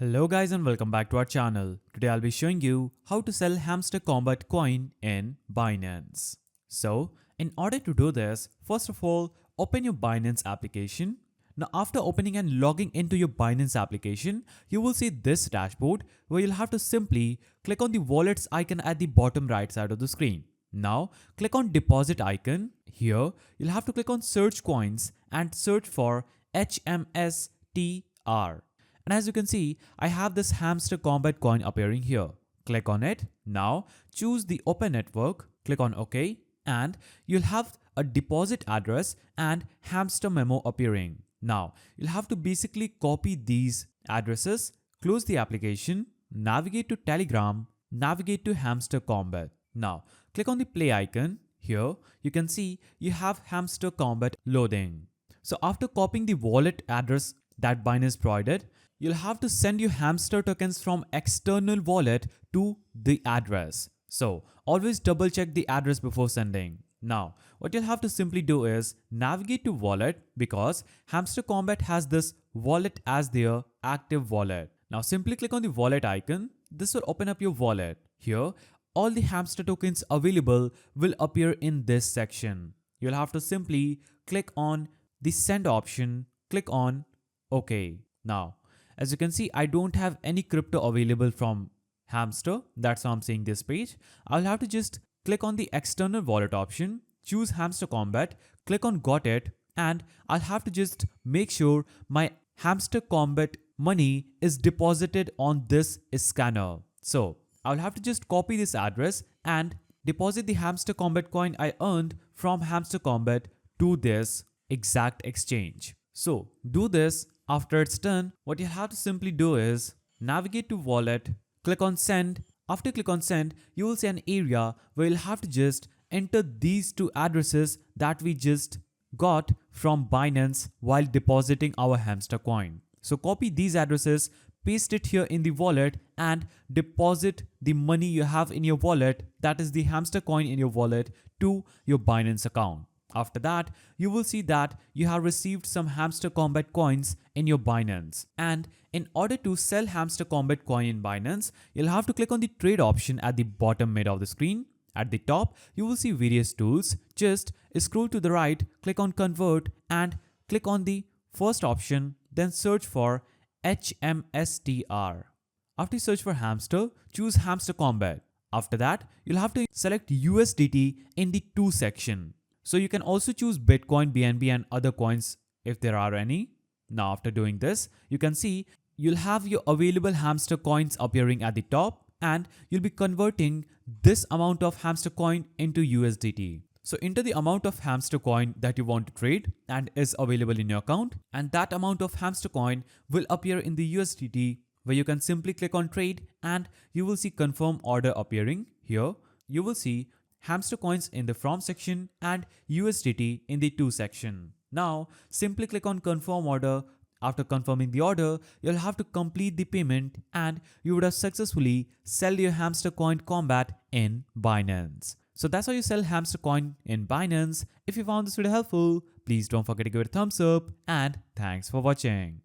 Hello guys and welcome back to our channel. Today I'll be showing you how to sell Hamster Kombat Coin in Binance. So in order to do this, first of all, open your Binance application. Now after opening and logging into your Binance application, you will see this dashboard where you'll have to simply click on the wallets icon at the bottom right side of the screen. Now click on deposit icon. Here you'll have to click on search coins and search for HMSTR. And as you can see, I have this Hamster Kombat Coin appearing here. Click on it. Now choose the open network, click on OK, and you'll have a deposit address and hamster memo appearing. Now you'll have to basically copy these addresses, close the application, navigate to Telegram, navigate to Hamster Kombat. Now click on the play icon. Here you can see you have Hamster Kombat loading. So after copying the wallet address that Binance provided, you'll have to send your hamster tokens from external wallet to the address. So always double check the address before sending. Now what you'll have to simply do is navigate to wallet because Hamster Kombat has this wallet as their active wallet. Now simply click on the wallet icon. This will open up your wallet. Here all the hamster tokens available will appear in this section. You'll have to simply click on the send option, click on OK. Now as you can see, I don't have any crypto available from Hamster. That's why I'm seeing this page. I'll have to just click on the external wallet option, choose Hamster Kombat, click on got it, and I'll have to just make sure my Hamster Kombat money is deposited on this scanner. So I'll have to just copy this address and deposit the Hamster Kombat coin I earned from Hamster Kombat to this exact exchange. So do this. After it's done, what you have to simply do is navigate to wallet, click on send. After click on send, you will see an area where you'll have to just enter these two addresses that we just got from Binance while depositing our hamster coin. So copy these addresses, paste it here in the wallet and deposit the money you have in your wallet, that is the hamster coin in your wallet, to your Binance account. After that, you will see that you have received some Hamster Kombat coins in your Binance. And in order to sell Hamster Kombat coin in Binance, you'll have to click on the trade option at the bottom mid of the screen. At the top, you will see various tools. Just scroll to the right, click on convert and click on the first option, then search for HMSTR. After you search for hamster, choose Hamster Kombat. After that, you'll have to select USDT in the to section. So you can also choose Bitcoin, BNB and other coins if there are any. Now after doing this, you can see you'll have your available hamster coins appearing at the top and you'll be converting this amount of hamster coin into USDT. So enter the amount of hamster coin that you want to trade and is available in your account, and that amount of hamster coin will appear in the USDT where you can simply click on trade and you will see confirm order appearing. Here you will see hamster coins in the from section and USDT in the to section. Now simply click on confirm order. After confirming the order, you'll have to complete the payment and you would have successfully sold your Hamster Coin Kombat in Binance. So that's how you sell Hamster Coin in Binance. If you found this video helpful, please don't forget to give it a thumbs up and thanks for watching.